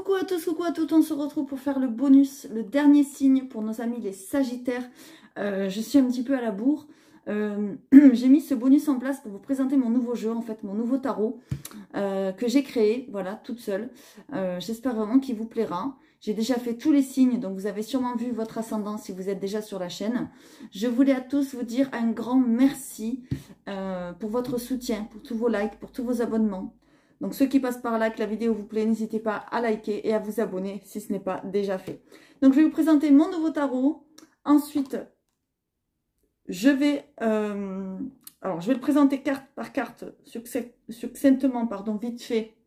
Coucou à tous, coucou à toutes, on se retrouve pour faire le bonus, le dernier signe pour nos amis les Sagittaires. Je suis un petit peu à la bourre. J'ai mis ce bonus en place pour vous présenter mon nouveau jeu, en fait mon nouveau tarot que j'ai créé, voilà, toute seule. J'espère vraiment qu'il vous plaira. J'ai déjà fait tous les signes, donc vous avez sûrement vu votre ascendant si vous êtes déjà sur la chaîne. Je voulais à tous vous dire un grand merci pour votre soutien, pour tous vos likes, pour tous vos abonnements. Donc ceux qui passent par là, que la vidéo vous plaît, n'hésitez pas à liker et à vous abonner si ce n'est pas déjà fait. Donc je vais vous présenter mon nouveau tarot. Ensuite, je vais le présenter carte par carte, succinctement, pardon, vite fait,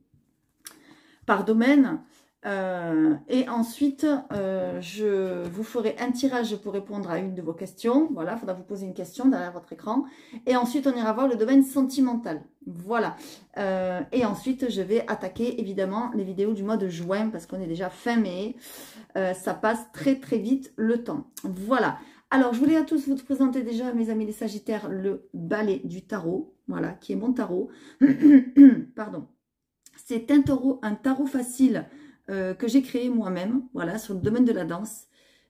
par domaine. Et ensuite, je vous ferai un tirage pour répondre à une de vos questions. Voilà, il faudra vous poser une question derrière votre écran. Et ensuite, on ira voir le domaine sentimental. Voilà. Et ensuite, je vais attaquer évidemment les vidéos du mois de juin parce qu'on est déjà fin mai. Ça passe très très vite le temps. Voilà. Alors, je voulais à tous vous présenter déjà, mes amis les Sagittaires, le balai du tarot. Voilà, qui est mon tarot. Pardon. C'est un tarot facile que j'ai créé moi-même, voilà, sur le domaine de la danse.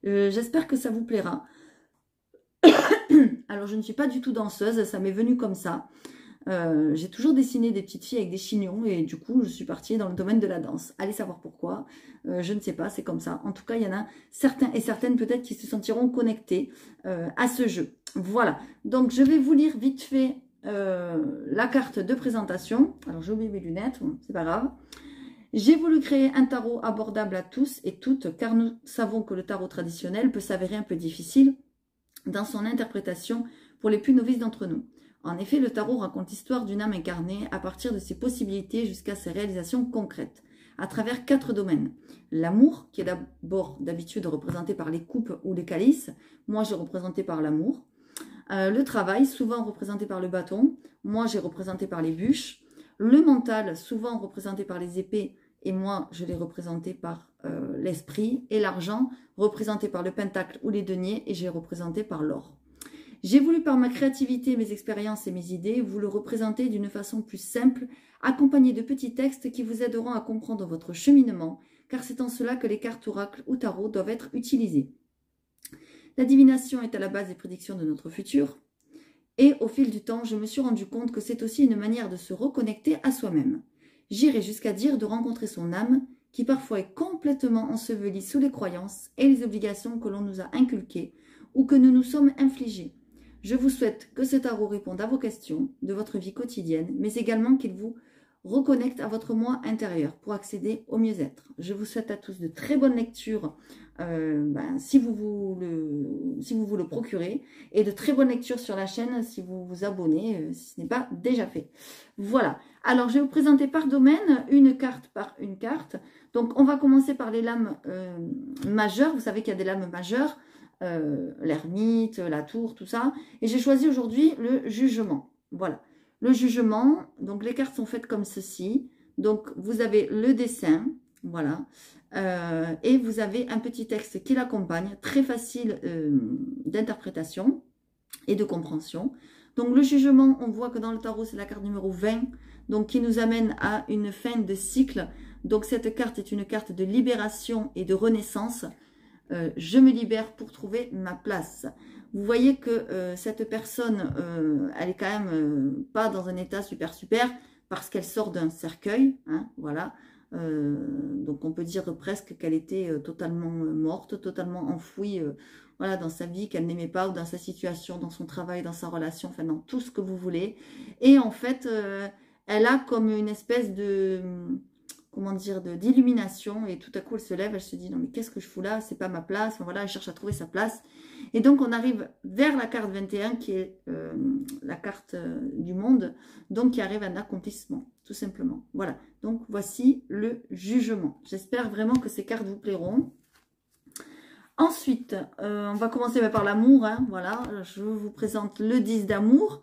J'espère que ça vous plaira. Alors, je ne suis pas du tout danseuse, ça m'est venu comme ça. J'ai toujours dessiné des petites filles avec des chignons et du coup, je suis partie dans le domaine de la danse. Allez savoir pourquoi, je ne sais pas, c'est comme ça. En tout cas, il y en a certains et certaines peut-être qui se sentiront connectés à ce jeu. Voilà, donc je vais vous lire vite fait la carte de présentation. Alors, j'ai oublié mes lunettes, c'est pas grave. J'ai voulu créer un tarot abordable à tous et toutes, car nous savons que le tarot traditionnel peut s'avérer un peu difficile dans son interprétation pour les plus novices d'entre nous. En effet, le tarot raconte l'histoire d'une âme incarnée à partir de ses possibilités jusqu'à ses réalisations concrètes, à travers 4 domaines. L'amour, qui est d'abord d'habitude représenté par les coupes ou les calices, moi j'ai représenté par l'amour. Le travail, souvent représenté par le bâton, moi j'ai représenté par les bûches. Le mental, souvent représenté par les épées, et moi, je l'ai représenté par l'esprit. Et l'argent, représenté par le pentacle ou les deniers, et j'ai représenté par l'or. J'ai voulu, par ma créativité, mes expériences et mes idées, vous le représenter d'une façon plus simple, accompagné de petits textes qui vous aideront à comprendre votre cheminement, car c'est en cela que les cartes oracles ou tarot doivent être utilisées. La divination est à la base des prédictions de notre futur. Et au fil du temps, je me suis rendu compte que c'est aussi une manière de se reconnecter à soi-même. J'irai jusqu'à dire de rencontrer son âme, qui parfois est complètement ensevelie sous les croyances et les obligations que l'on nous a inculquées ou que nous nous sommes infligées. Je vous souhaite que ce tarot réponde à vos questions de votre vie quotidienne, mais également qu'il vous reconnecte à votre moi intérieur pour accéder au mieux-être. Je vous souhaite à tous de très bonnes lectures si vous vous le procurez, et de très bonnes lectures sur la chaîne si vous vous abonnez, si ce n'est pas déjà fait. Voilà, alors je vais vous présenter par domaine, une carte par une carte. Donc on va commencer par les lames majeures. Vous savez qu'il y a des lames majeures, l'ermite, la tour, tout ça. Et j'ai choisi aujourd'hui le jugement. Voilà, le jugement, donc les cartes sont faites comme ceci. Donc vous avez le dessin, voilà, et vous avez un petit texte qui l'accompagne, très facile d'interprétation et de compréhension. Donc le jugement, on voit que dans le tarot, c'est la carte numéro 20, donc qui nous amène à une fin de cycle. Donc cette carte est une carte de libération et de renaissance. Je me libère pour trouver ma place. Vous voyez que cette personne, elle est quand même pas dans un état super, parce qu'elle sort d'un cercueil, hein, voilà. Donc on peut dire presque qu'elle était totalement morte, totalement enfouie voilà, dans sa vie, qu'elle n'aimait pas, ou dans sa situation, dans son travail, dans sa relation, enfin dans tout ce que vous voulez. Et en fait, elle a comme une espèce de, comment dire, d'illumination, et tout à coup elle se lève, elle se dit non mais qu'est-ce que je fous là, c'est pas ma place, enfin, voilà, elle cherche à trouver sa place. Et donc on arrive vers la carte 21 qui est la carte du monde, donc qui arrive à un accomplissement, tout simplement. Voilà, donc voici le jugement. J'espère vraiment que ces cartes vous plairont. Ensuite, on va commencer par l'amour, hein, voilà, je vous présente le 10 d'amour,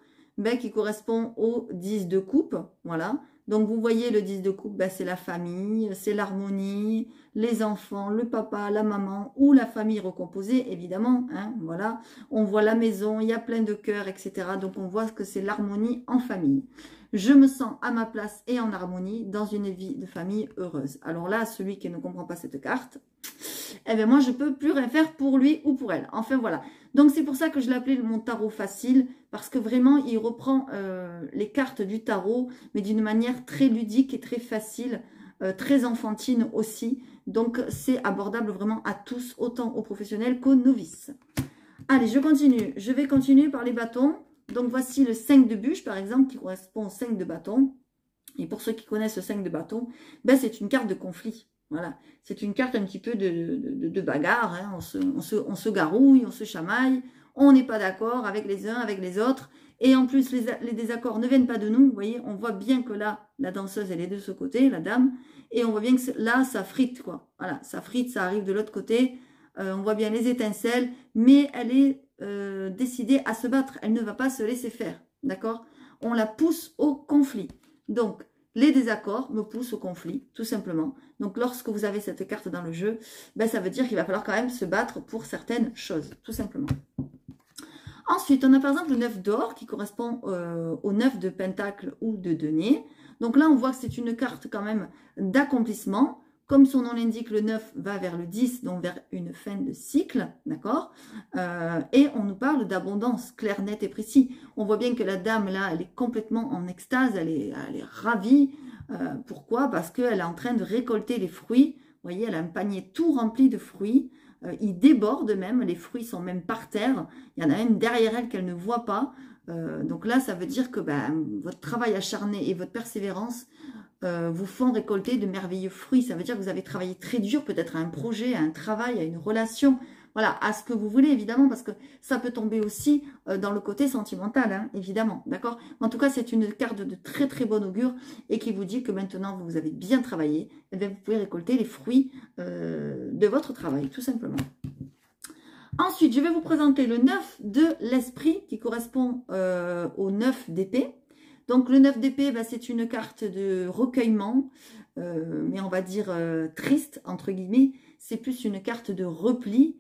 qui correspond au 10 de coupe, voilà. Donc, vous voyez, le 10 de coupe, c'est la famille, c'est l'harmonie, les enfants, le papa, la maman ou la famille recomposée, évidemment. Hein, voilà. On voit la maison, il y a plein de cœurs, etc. Donc, on voit que c'est l'harmonie en famille. Je me sens à ma place et en harmonie dans une vie de famille heureuse. Alors là, celui qui ne comprend pas cette carte, eh bien moi, je ne peux plus rien faire pour lui ou pour elle. Enfin, voilà. Donc, c'est pour ça que je l'appelais mon tarot facile, parce que vraiment, il reprend les cartes du tarot, mais d'une manière très ludique et très facile, très enfantine aussi. Donc, c'est abordable vraiment à tous, autant aux professionnels qu'aux novices. Allez, je continue. Je vais continuer par les bâtons. Donc, voici le 5 de bûche, par exemple, qui correspond au 5 de bâton. Et pour ceux qui connaissent le 5 de bâton, ben, c'est une carte de conflit. Voilà, c'est une carte un petit peu de bagarre, hein. On se garouille, on se chamaille, on n'est pas d'accord avec les uns, avec les autres. Et en plus, les désaccords ne viennent pas de nous. Vous voyez, on voit bien que là, la danseuse, elle est de ce côté, la dame. Et on voit bien que là, ça frite, quoi. Voilà, ça frite, ça arrive de l'autre côté. On voit bien les étincelles, mais elle est décidée à se battre. Elle ne va pas se laisser faire, d'accord? On la pousse au conflit. Donc, les désaccords me poussent au conflit, tout simplement. Donc, lorsque vous avez cette carte dans le jeu, ben, ça veut dire qu'il va falloir quand même se battre pour certaines choses, tout simplement. Ensuite, on a par exemple le 9 d'or qui correspond au 9 de pentacle ou de denier. Donc là, on voit que c'est une carte quand même d'accomplissement. Comme son nom l'indique, le 9 va vers le 10, donc vers une fin de cycle, d'accord? Et on nous parle d'abondance, clair, net et précis. On voit bien que la dame, là, elle est complètement en extase, elle est ravie. Pourquoi? Parce qu'elle est en train de récolter les fruits. Vous voyez, elle a un panier tout rempli de fruits. Il déborde même, les fruits sont même par terre. Il y en a même derrière elle qu'elle ne voit pas. Donc là, ça veut dire que ben, votre travail acharné et votre persévérance vous font récolter de merveilleux fruits. Ça veut dire que vous avez travaillé très dur, peut-être à un projet, à un travail, à une relation. Voilà, à ce que vous voulez, évidemment, parce que ça peut tomber aussi dans le côté sentimental, hein, évidemment, d'accord? En tout cas, c'est une carte de très très bon augure et qui vous dit que maintenant, vous avez bien travaillé, et bien, vous pouvez récolter les fruits de votre travail, tout simplement. Ensuite, je vais vous présenter le 9 de l'esprit qui correspond au 9 d'épée. Donc, le 9 d'épée, bah, c'est une carte de recueillement, mais on va dire triste, entre guillemets. C'est plus une carte de repli.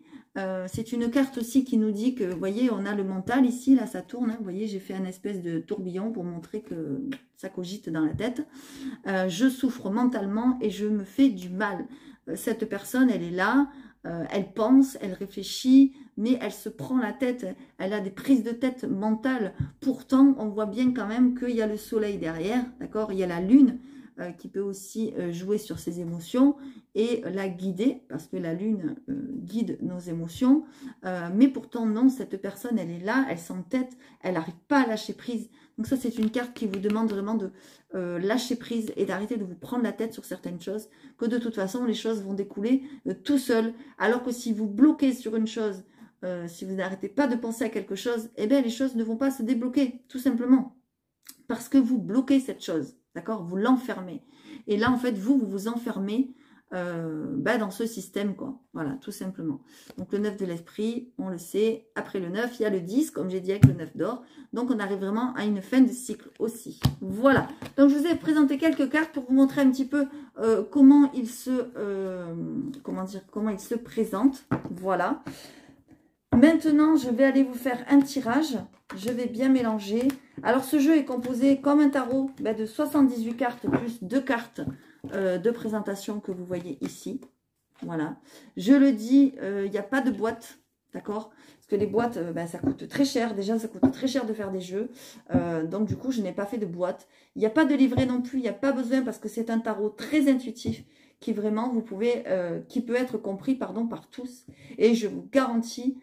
C'est une carte aussi qui nous dit que, vous voyez, on a le mental ici, là, ça tourne. Hein, vous voyez, j'ai fait un espèce de tourbillon pour montrer que ça cogite dans la tête. Je souffre mentalement et je me fais du mal. Cette personne, elle est là. Elle pense, elle réfléchit, mais elle se prend la tête, elle a des prises de tête mentales. Pourtant, on voit bien quand même qu'il y a le soleil derrière, d'accord? Il y a la lune qui peut aussi jouer sur ses émotions et la guider, parce que la lune guide nos émotions. Mais pourtant, non, cette personne, elle est là, elle s'entête, elle n'arrive pas à lâcher prise. Donc ça, c'est une carte qui vous demande vraiment de lâcher prise et d'arrêter de vous prendre la tête sur certaines choses, que de toute façon, les choses vont découler tout seul. Alors que si vous bloquez sur une chose, si vous n'arrêtez pas de penser à quelque chose, eh bien, les choses ne vont pas se débloquer, tout simplement. Parce que vous bloquez cette chose, d'accord? Vous l'enfermez. Et là, en fait, vous vous enfermez dans ce système, quoi. Voilà, tout simplement. Donc, le 9 de l'esprit, on le sait. Après le 9, il y a le 10, comme j'ai dit avec le 9 d'or. Donc, on arrive vraiment à une fin de cycle aussi. Voilà. Donc, je vous ai présenté quelques cartes pour vous montrer un petit peu comment il se présente. Voilà. Maintenant, je vais aller vous faire un tirage. Je vais bien mélanger. Alors, ce jeu est composé comme un tarot de 78 cartes plus 2 cartes de présentation que vous voyez ici. Voilà. Je le dis, il n'y a pas de boîte, d'accord? Parce que les boîtes, ça coûte très cher. Déjà, ça coûte très cher de faire des jeux. Donc, du coup, je n'ai pas fait de boîte. Il n'y a pas de livret non plus. Il n'y a pas besoin parce que c'est un tarot très intuitif qui vraiment, qui peut être compris, par tous. Et je vous garantis,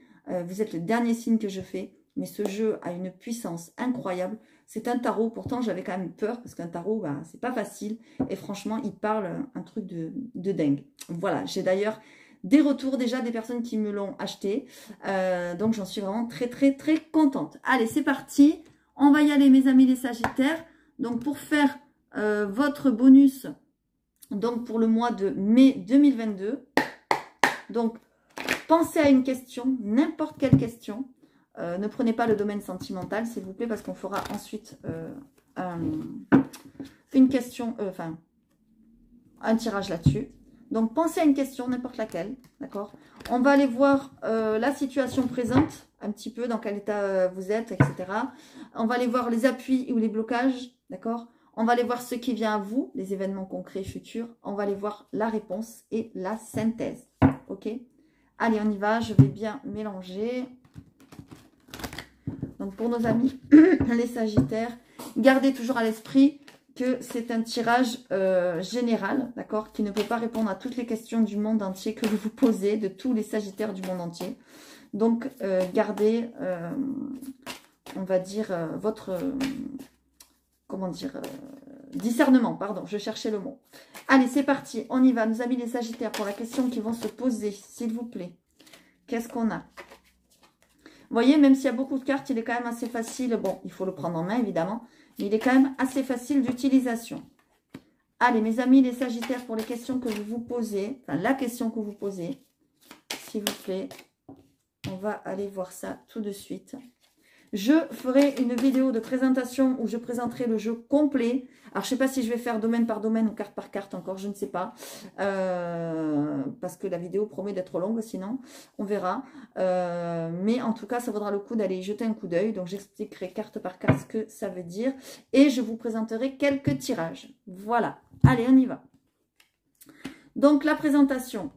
vous êtes le dernier signe que je fais, mais ce jeu a une puissance incroyable. C'est un tarot, pourtant j'avais quand même peur, parce qu'un tarot, c'est pas facile. Et franchement, il parle un truc de dingue. Voilà, j'ai d'ailleurs des retours déjà des personnes qui me l'ont acheté. Donc j'en suis vraiment très très très contente. Allez, c'est parti. On va y aller, mes amis les Sagittaires. Donc pour faire votre bonus, donc pour le mois de mai 2022. Donc, pensez à une question, n'importe quelle question. Ne prenez pas le domaine sentimental, s'il vous plaît, parce qu'on fera ensuite une question, un tirage là-dessus. Donc, pensez à une question, n'importe laquelle, d'accord? On va aller voir la situation présente, un petit peu, dans quel état vous êtes, etc. On va aller voir les appuis ou les blocages. d'accord? On va aller voir ce qui vient à vous, les événements concrets futurs. On va aller voir la réponse et la synthèse, ok? Allez, on y va, je vais bien mélanger. Donc, pour nos amis, les Sagittaires, gardez toujours à l'esprit que c'est un tirage général, d'accord, qui ne peut pas répondre à toutes les questions du monde entier que vous vous posez, de tous les Sagittaires du monde entier. Donc, gardez, on va dire, votre, comment dire, discernement, pardon, je cherchais le mot. Allez, c'est parti, on y va, nos amis les Sagittaires, pour la question qui vont se poser, s'il vous plaît. Qu'est-ce qu'on a? Vous voyez, même s'il y a beaucoup de cartes, il est quand même assez facile. Bon, il faut le prendre en main, évidemment. Mais il est quand même assez facile d'utilisation. Allez, mes amis, les Sagittaires, pour les questions que vous vous posez, enfin, la question que vous posez, s'il vous plaît, on va aller voir ça tout de suite. Je ferai une vidéo de présentation où je présenterai le jeu complet. Alors, je ne sais pas si je vais faire domaine par domaine ou carte par carte encore, je ne sais pas. Parce que la vidéo promet d'être longue, sinon, on verra. Mais en tout cas, ça vaudra le coup d'aller y jeter un coup d'œil. Donc, j'expliquerai carte par carte ce que ça veut dire. Et je vous présenterai quelques tirages. Voilà. Allez, on y va. Donc, la présentation,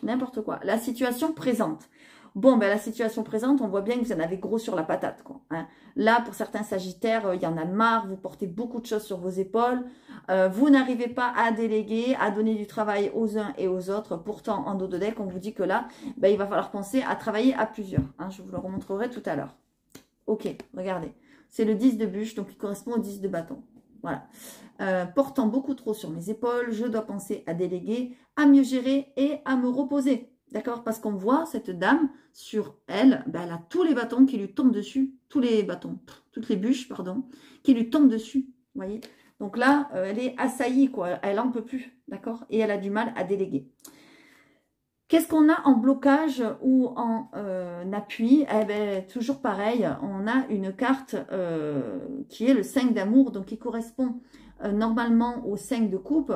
n'importe quoi. La situation présente. Bon, ben la situation présente, on voit bien que vous en avez gros sur la patate, quoi. Hein. Là, pour certains Sagittaires, il y en a marre, vous portez beaucoup de choses sur vos épaules. Vous n'arrivez pas à déléguer, à donner du travail aux uns et aux autres. Pourtant, en dos de deck, on vous dit que là, ben, il va falloir penser à travailler à plusieurs. Hein. Je vous le remontrerai tout à l'heure. Ok, regardez. C'est le 10 de bûche, donc il correspond au 10 de bâton. Voilà. Portant beaucoup trop sur mes épaules, je dois penser à déléguer, à mieux gérer et à me reposer. D'accord? Parce qu'on voit cette dame, sur elle, ben, elle a tous les bâtons qui lui tombent dessus. Tous les bâtons, toutes les bûches, pardon, qui lui tombent dessus. Vous voyez? Donc là, elle est assaillie, quoi. Elle n'en peut plus. D'accord? Et elle a du mal à déléguer. Qu'est-ce qu'on a en blocage ou en appui? Eh bien, toujours pareil, on a une carte qui est le 5 d'amour, donc qui correspond normalement au 5 de coupe.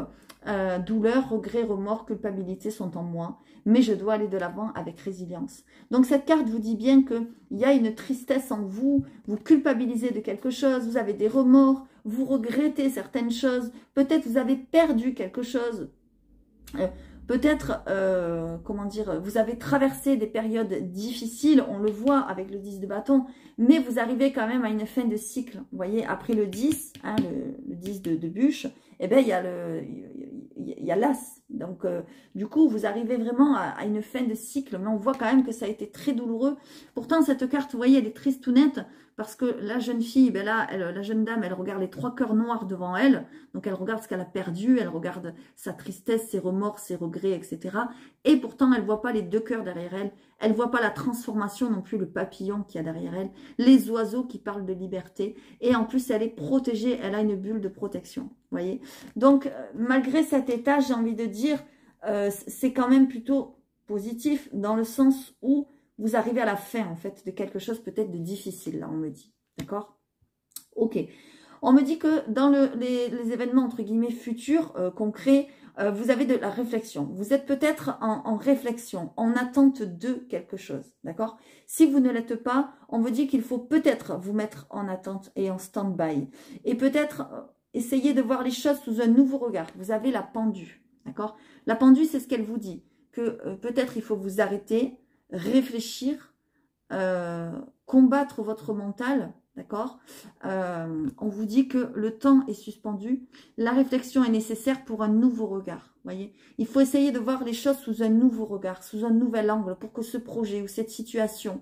Douleur, regret, remords, culpabilité sont en moi, mais je dois aller de l'avant avec résilience. Donc cette carte vous dit bien qu'il y a une tristesse en vous, vous culpabilisez de quelque chose, vous avez des remords, vous regrettez certaines choses, peut-être vous avez perdu quelque chose. Peut-être, comment dire, vous avez traversé des périodes difficiles, on le voit avec le 10 de bâton, mais vous arrivez quand même à une fin de cycle. Vous voyez, après le 10, hein, le 10 de bûche, eh bien, il y a l'as. Donc, du coup, vous arrivez vraiment à une fin de cycle, mais on voit quand même que ça a été très douloureux. Pourtant, cette carte, vous voyez, elle est triste ou nette, parce que la jeune fille, ben là, la jeune dame, elle regarde les 3 cœurs noirs devant elle. Donc, elle regarde ce qu'elle a perdu, elle regarde sa tristesse, ses remords, ses regrets, etc. Et pourtant, elle ne voit pas les 2 cœurs derrière elle. Elle ne voit pas la transformation non plus, le papillon qu'il y a derrière elle. Les oiseaux qui parlent de liberté. Et en plus, elle est protégée, elle a une bulle de protection. Vous voyez? Donc, malgré cet état, j'ai envie de dire, c'est quand même plutôt positif dans le sens où vous arrivez à la fin, en fait, de quelque chose peut-être de difficile, là, on me dit. D'accord? Ok. On me dit que dans les événements, entre guillemets, futurs, concrets, vous avez de la réflexion. Vous êtes peut-être en réflexion, en attente de quelque chose. D'accord? Si vous ne l'êtes pas, on vous dit qu'il faut peut-être vous mettre en attente et en stand-by. Et peut-être essayer de voir les choses sous un nouveau regard. Vous avez la pendue. D'accord? La pendue, c'est ce qu'elle vous dit. Que peut-être il faut vous arrêter, réfléchir, combattre votre mental, d'accord? On vous dit que le temps est suspendu, la réflexion est nécessaire pour un nouveau regard, voyez? Il faut essayer de voir les choses sous un nouveau regard, sous un nouvel angle, pour que ce projet ou cette situation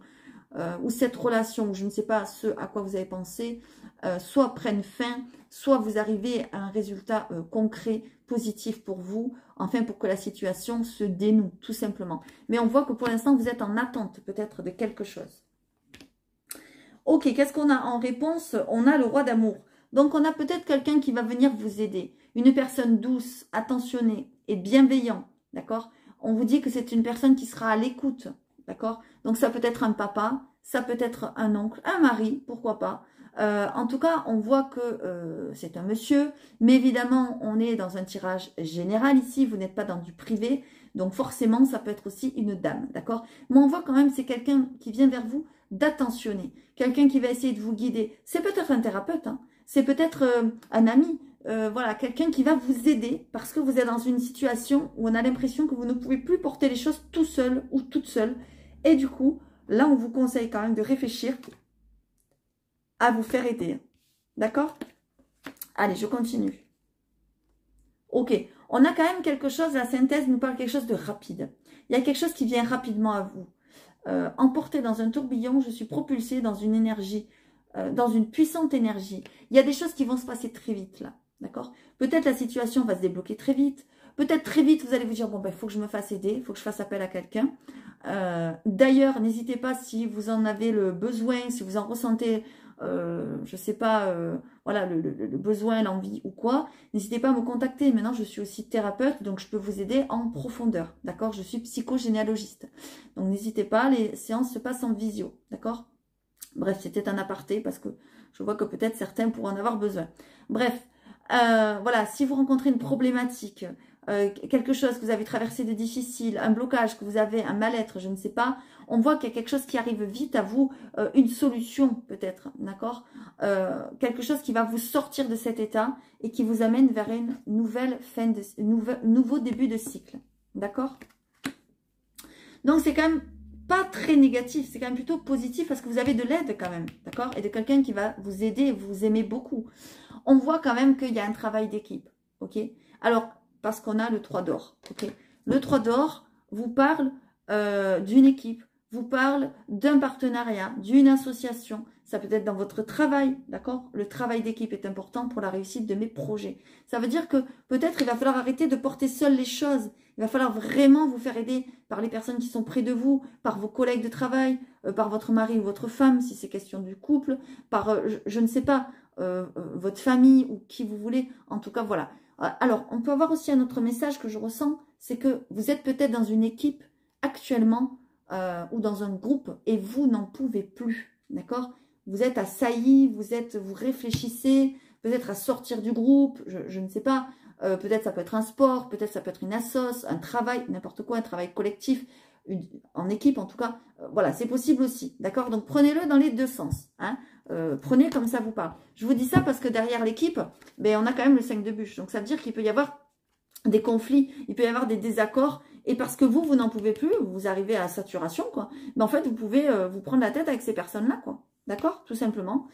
ou cette relation, ou je ne sais pas ce à quoi vous avez pensé, soit prenne fin, soit vous arrivez à un résultat concret, positif pour vous, enfin pour que la situation se dénoue, tout simplement. Mais on voit que pour l'instant, vous êtes en attente peut-être de quelque chose. Ok, qu'est-ce qu'on a en réponse? On a le roi d'amour. Donc, on a peut-être quelqu'un qui va venir vous aider. Une personne douce, attentionnée et bienveillante, d'accord? On vous dit que c'est une personne qui sera à l'écoute, d'accord? Donc, ça peut être un papa, ça peut être un oncle, un mari, pourquoi pas. En tout cas, on voit que c'est un monsieur, mais évidemment, on est dans un tirage général ici, vous n'êtes pas dans du privé, donc forcément, ça peut être aussi une dame, d'accord? Mais on voit quand même, c'est quelqu'un qui vient vers vous d'attentionner, quelqu'un qui va essayer de vous guider. C'est peut-être un thérapeute, hein, c'est peut-être un ami, voilà, quelqu'un qui va vous aider parce que vous êtes dans une situation où on a l'impression que vous ne pouvez plus porter les choses tout seul ou toute seule. Et du coup, là, on vous conseille quand même de réfléchir à vous faire aider. D'accord? Allez, je continue. Ok, on a quand même quelque chose, la synthèse nous parle quelque chose de rapide. Il y a quelque chose qui vient rapidement à vous. Emporté dans un tourbillon, je suis propulsée dans une énergie, dans une puissante énergie. Il y a des choses qui vont se passer très vite là, d'accord? Peut-être la situation va se débloquer très vite. Peut-être très vite, vous allez vous dire, bon, ben, il faut que je me fasse aider, il faut que je fasse appel à quelqu'un. D'ailleurs, n'hésitez pas si vous en avez le besoin, si vous en ressentez, je sais pas, voilà, le besoin, l'envie ou quoi, n'hésitez pas à me contacter. Maintenant, je suis aussi thérapeute, donc je peux vous aider en profondeur, d'accord? Je suis psychogénéalogiste. Donc, n'hésitez pas, les séances se passent en visio, d'accord? Bref, c'était un aparté parce que je vois que peut-être certains pourront en avoir besoin. Bref, voilà, si vous rencontrez une problématique, quelque chose que vous avez traversé de difficile, un blocage, que vous avez un mal-être, je ne sais pas, on voit qu'il y a quelque chose qui arrive vite à vous, une solution peut-être, d'accord, quelque chose qui va vous sortir de cet état et qui vous amène vers une nouvelle fin, nouveau début de cycle, d'accord? Donc c'est quand même pas très négatif, c'est quand même plutôt positif parce que vous avez de l'aide quand même, d'accord? Et de quelqu'un qui va vous aider, vous aimez beaucoup. On voit quand même qu'il y a un travail d'équipe, ok? Alors, parce qu'on a le 3 d'or, ok? Le 3 d'or vous parle d'une équipe, vous parle d'un partenariat, d'une association. Ça peut être dans votre travail, d'accord? Le travail d'équipe est important pour la réussite de mes projets. Ça veut dire que peut-être il va falloir arrêter de porter seul les choses. Il va falloir vraiment vous faire aider par les personnes qui sont près de vous, par vos collègues de travail, par votre mari ou votre femme, si c'est question du couple, par, je ne sais pas, votre famille ou qui vous voulez. En tout cas, voilà. Alors, on peut avoir aussi un autre message que je ressens, c'est que vous êtes peut-être dans une équipe actuellement ou dans un groupe et vous n'en pouvez plus, d'accord? Vous êtes assailli, vous réfléchissez, peut-être à sortir du groupe, je ne sais pas, peut-être ça peut être un sport, peut-être ça peut être une assoce, un travail, n'importe quoi, un travail collectif, en équipe en tout cas, voilà, c'est possible aussi, d'accord? Donc prenez-le dans les deux sens, hein? Prenez comme ça vous parle. Je vous dis ça parce que derrière l'équipe, ben, on a quand même le 5 de bûche, donc ça veut dire qu'il peut y avoir des conflits, il peut y avoir des désaccords, et parce que vous n'en pouvez plus, vous arrivez à saturation, quoi, ben en fait, vous pouvez vous prendre la tête avec ces personnes-là, quoi. D'accord? Tout simplement.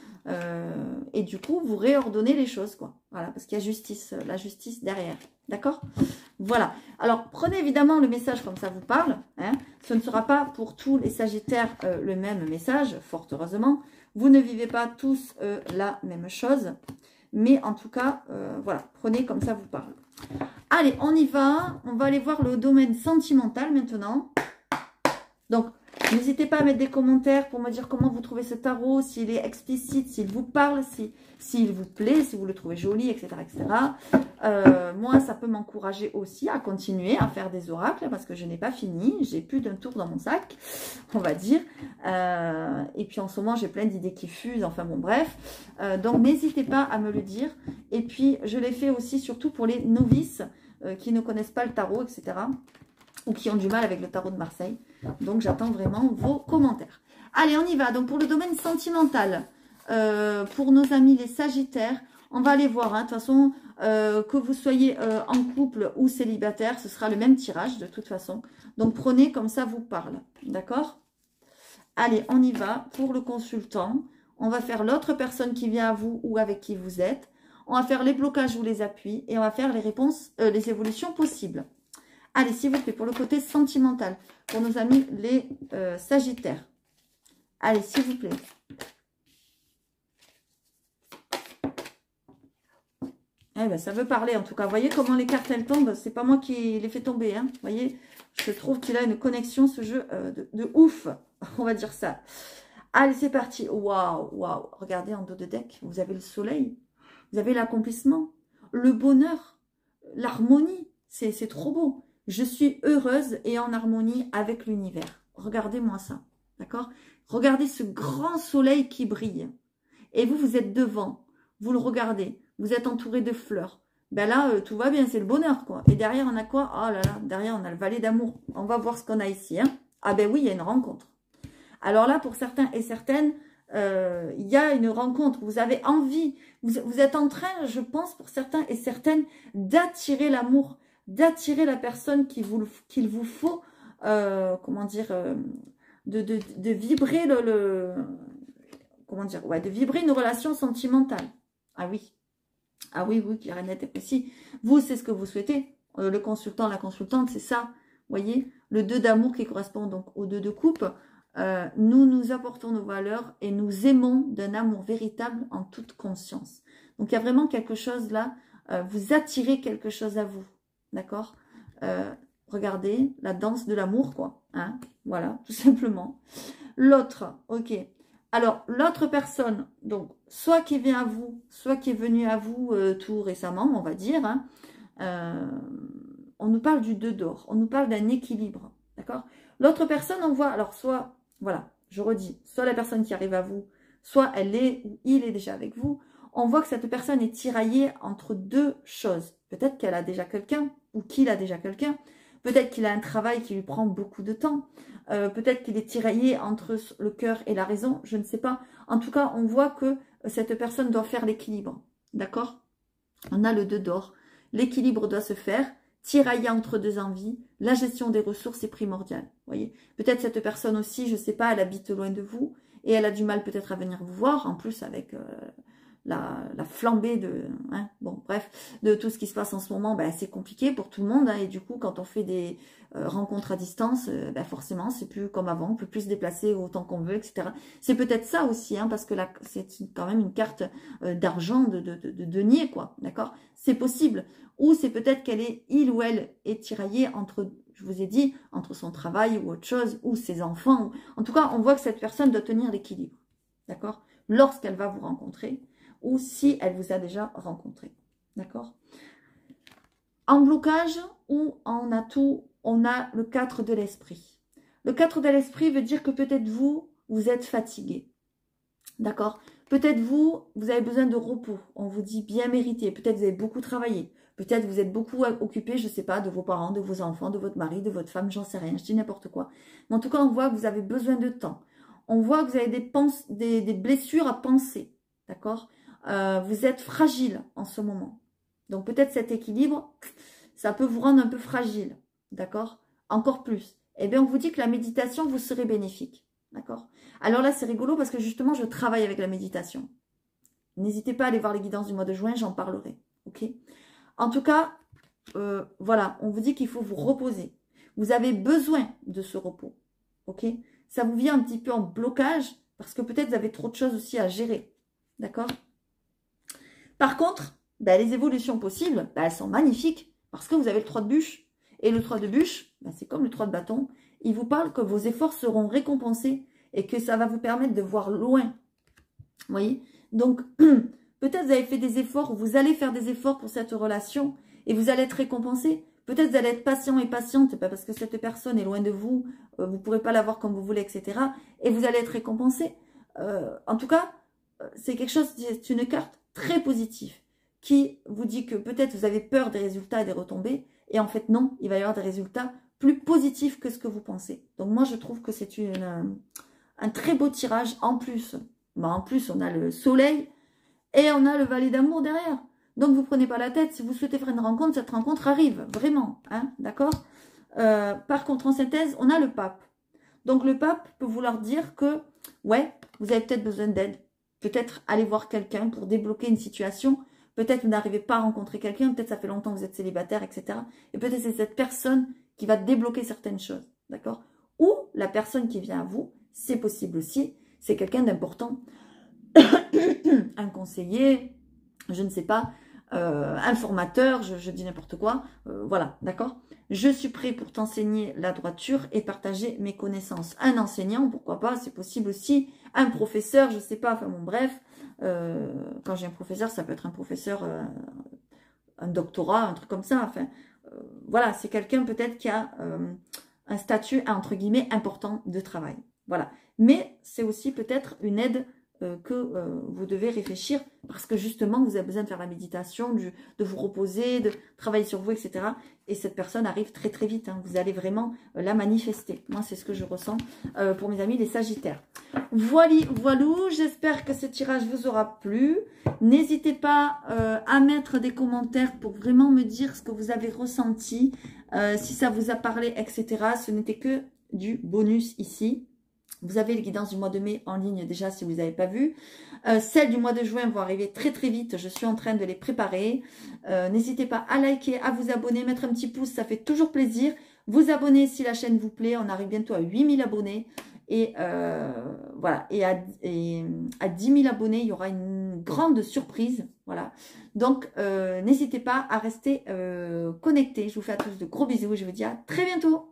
Et du coup, vous réordonnez les choses, quoi. Voilà, parce qu'il y a justice, la justice derrière. D'accord? Voilà. Alors, prenez évidemment le message comme ça vous parle. Hein. Ce ne sera pas pour tous les Sagittaires le même message, fort heureusement. Vous ne vivez pas tous la même chose. Mais en tout cas, voilà, prenez comme ça vous parle. Allez, on y va. On va aller voir le domaine sentimental maintenant. Donc, n'hésitez pas à mettre des commentaires pour me dire comment vous trouvez ce tarot, s'il est explicite, s'il vous parle, s'il vous plaît, si vous le trouvez joli, etc. etc. Moi, ça peut m'encourager aussi à continuer à faire des oracles parce que je n'ai pas fini. J'ai plus d'un tour dans mon sac, on va dire. Et puis en ce moment, j'ai plein d'idées qui fusent. Enfin bon, bref. Donc, n'hésitez pas à me le dire. Et puis, je l'ai fait aussi surtout pour les novices qui ne connaissent pas le tarot, etc. ou qui ont du mal avec le tarot de Marseille. Donc, j'attends vraiment vos commentaires. Allez, on y va. Donc, pour le domaine sentimental, pour nos amis les Sagittaires, on va aller voir. Hein. De toute façon, que vous soyez en couple ou célibataire, ce sera le même tirage de toute façon. Donc, prenez comme ça vous parle. D'accord? Allez, on y va. Pour le consultant, on va faire l'autre personne qui vient à vous ou avec qui vous êtes. On va faire les blocages ou les appuis. Et on va faire les réponses, les évolutions possibles. Allez, s'il vous plaît, pour le côté sentimental, pour nos amis les Sagittaires. Allez, s'il vous plaît. Eh ben, ça veut parler, en tout cas. Vous voyez comment les cartes, elles tombent? C'est pas moi qui les fais tomber. Hein. Vous voyez, je trouve qu'il a une connexion, ce jeu, de ouf. On va dire ça. Allez, c'est parti. Waouh, waouh. Regardez en dos de deck. Vous avez le soleil. Vous avez l'accomplissement. Le bonheur. L'harmonie. C'est trop beau. Je suis heureuse et en harmonie avec l'univers. Regardez-moi ça, d'accord? Regardez ce grand soleil qui brille. Et vous, vous êtes devant. Vous le regardez. Vous êtes entouré de fleurs. Ben là, tout va bien, c'est le bonheur, quoi. Et derrière, on a quoi? Oh là là, derrière, on a le valet d'amour. On va voir ce qu'on a ici. Hein. Ah ben oui, il y a une rencontre. Alors là, pour certains et certaines, il y a une rencontre, vous avez envie, vous êtes en train, je pense, pour certains et certaines, d'attirer l'amour, d'attirer la personne qu'il vous faut, comment dire, de vibrer comment dire, ouais, de vibrer une relation sentimentale. Ah oui. Ah oui, oui, clair et net et précis. Vous, c'est ce que vous souhaitez. Le consultant, la consultante, c'est ça. Vous voyez, le 2 d'amour qui correspond donc au 2 de coupe. Nous apportons nos valeurs et nous aimons d'un amour véritable en toute conscience. Donc, il y a vraiment quelque chose là. Vous attirez quelque chose à vous. D'accord. Regardez, la danse de l'amour, quoi. Hein, voilà, tout simplement. L'autre, ok. Alors, l'autre personne, donc, soit qui vient à vous, soit qui est venue à vous tout récemment, on va dire, hein, on nous parle du 2 d'or, on nous parle d'un équilibre, d'accord? L'autre personne, on voit, alors, soit, voilà, je redis, soit la personne qui arrive à vous, soit elle est ou il est déjà avec vous, on voit que cette personne est tiraillée entre 2 choses. Peut-être qu'elle a déjà quelqu'un, ou qu'il a déjà quelqu'un, peut-être qu'il a un travail qui lui prend beaucoup de temps, peut-être qu'il est tiraillé entre le cœur et la raison, je ne sais pas. En tout cas, on voit que cette personne doit faire l'équilibre, d'accord? On a le 2 d'or, l'équilibre doit se faire, tiraillé entre 2 envies, la gestion des ressources est primordiale, voyez. Peut-être cette personne aussi, je ne sais pas, elle habite loin de vous, et elle a du mal peut-être à venir vous voir, en plus avec la flambée de, hein, bon bref, de tout ce qui se passe en ce moment, ben, c'est compliqué pour tout le monde, hein, et du coup quand on fait des rencontres à distance, ben, forcément c'est plus comme avant, on peut plus se déplacer autant qu'on veut, etc. C'est peut-être ça aussi, hein, parce que là c'est quand même une carte d'argent, de denier, quoi, d'accord? C'est possible, ou c'est peut-être il ou elle est tiraillée entre, je vous ai dit, entre son travail ou autre chose, ou ses enfants, en tout cas on voit que cette personne doit tenir l'équilibre, d'accord? Lorsqu'elle va vous rencontrer, ou si elle vous a déjà rencontré. D'accord? En blocage ou en atout, on a le 4 de l'esprit. Le 4 de l'esprit veut dire que peut-être vous êtes fatigué. D'accord? Peut-être vous avez besoin de repos. On vous dit bien mérité. Peut-être vous avez beaucoup travaillé. Peut-être vous êtes beaucoup occupé, je ne sais pas, de vos parents, de vos enfants, de votre mari, de votre femme, j'en sais rien. Je dis n'importe quoi. Mais en tout cas, on voit que vous avez besoin de temps. On voit que vous avez des blessures à penser. D'accord? Vous êtes fragile en ce moment. Donc peut-être cet équilibre, ça peut vous rendre un peu fragile. D'accord? Encore plus. Eh bien, on vous dit que la méditation vous serait bénéfique. D'accord? Alors là, c'est rigolo parce que justement, je travaille avec la méditation. N'hésitez pas à aller voir les guidances du mois de juin, j'en parlerai. Ok? En tout cas, voilà, on vous dit qu'il faut vous reposer. Vous avez besoin de ce repos. Ok? Ça vous vient un petit peu en blocage parce que peut-être vous avez trop de choses aussi à gérer. D'accord? Par contre, ben, les évolutions possibles, ben, elles sont magnifiques parce que vous avez le 3 de bûche. Et le 3 de bûche, ben, c'est comme le 3 de bâton. Il vous parle que vos efforts seront récompensés et que ça va vous permettre de voir loin. Vous voyez? Donc, peut-être vous avez fait des efforts, vous allez faire des efforts pour cette relation et vous allez être récompensé. Peut-être vous allez être patient et patiente, pas parce que cette personne est loin de vous, vous ne pourrez pas l'avoir comme vous voulez, etc. Et vous allez être récompensé. En tout cas, c'est quelque chose, c'est une carte très positive qui vous dit que peut-être vous avez peur des résultats et des retombées. Et en fait, non, il va y avoir des résultats plus positifs que ce que vous pensez. Donc moi, je trouve que c'est un très beau tirage. En plus, on a le soleil et on a le valet d'amour derrière. Donc, vous prenez pas la tête. Si vous souhaitez faire une rencontre, cette rencontre arrive. Vraiment. Hein, d'accord? Par contre, en synthèse, on a le pape. Donc, le pape peut vouloir dire que, ouais, vous avez peut-être besoin d'aide. Peut-être aller voir quelqu'un pour débloquer une situation. Peut-être vous n'arrivez pas à rencontrer quelqu'un. Peut-être ça fait longtemps que vous êtes célibataire, etc. Et peut-être c'est cette personne qui va débloquer certaines choses. D'accord? Ou la personne qui vient à vous, c'est possible aussi. C'est quelqu'un d'important. Un conseiller, je ne sais pas, un formateur, je dis n'importe quoi, voilà, d'accord? Je suis prêt pour t'enseigner la droiture et partager mes connaissances. Un enseignant, pourquoi pas, c'est possible aussi. Un professeur, je ne sais pas, enfin bon, bref, quand j'ai un professeur, ça peut être un professeur, un doctorat, un truc comme ça, enfin, voilà, c'est quelqu'un peut-être qui a un statut, entre guillemets, important de travail, voilà. Mais c'est aussi peut-être une aide que vous devez réfléchir parce que justement, vous avez besoin de faire la méditation, de vous reposer, de travailler sur vous, etc. Et cette personne arrive très très vite. Hein. Vous allez vraiment la manifester. Moi, c'est ce que je ressens pour mes amis les Sagittaires. Voilà, voilou, j'espère que ce tirage vous aura plu. N'hésitez pas à mettre des commentaires pour vraiment me dire ce que vous avez ressenti, si ça vous a parlé, etc. Ce n'était que du bonus ici. Vous avez les guidances du mois de mai en ligne déjà si vous n'avez pas vu. Celles du mois de juin vont arriver très très vite. Je suis en train de les préparer. N'hésitez pas à liker, à vous abonner, mettre un petit pouce, ça fait toujours plaisir. Vous abonner si la chaîne vous plaît. On arrive bientôt à 8000 abonnés. Et voilà. Et à 10 000 abonnés, il y aura une grande surprise. Voilà. Donc, n'hésitez pas à rester connectés. Je vous fais à tous de gros bisous et je vous dis à très bientôt.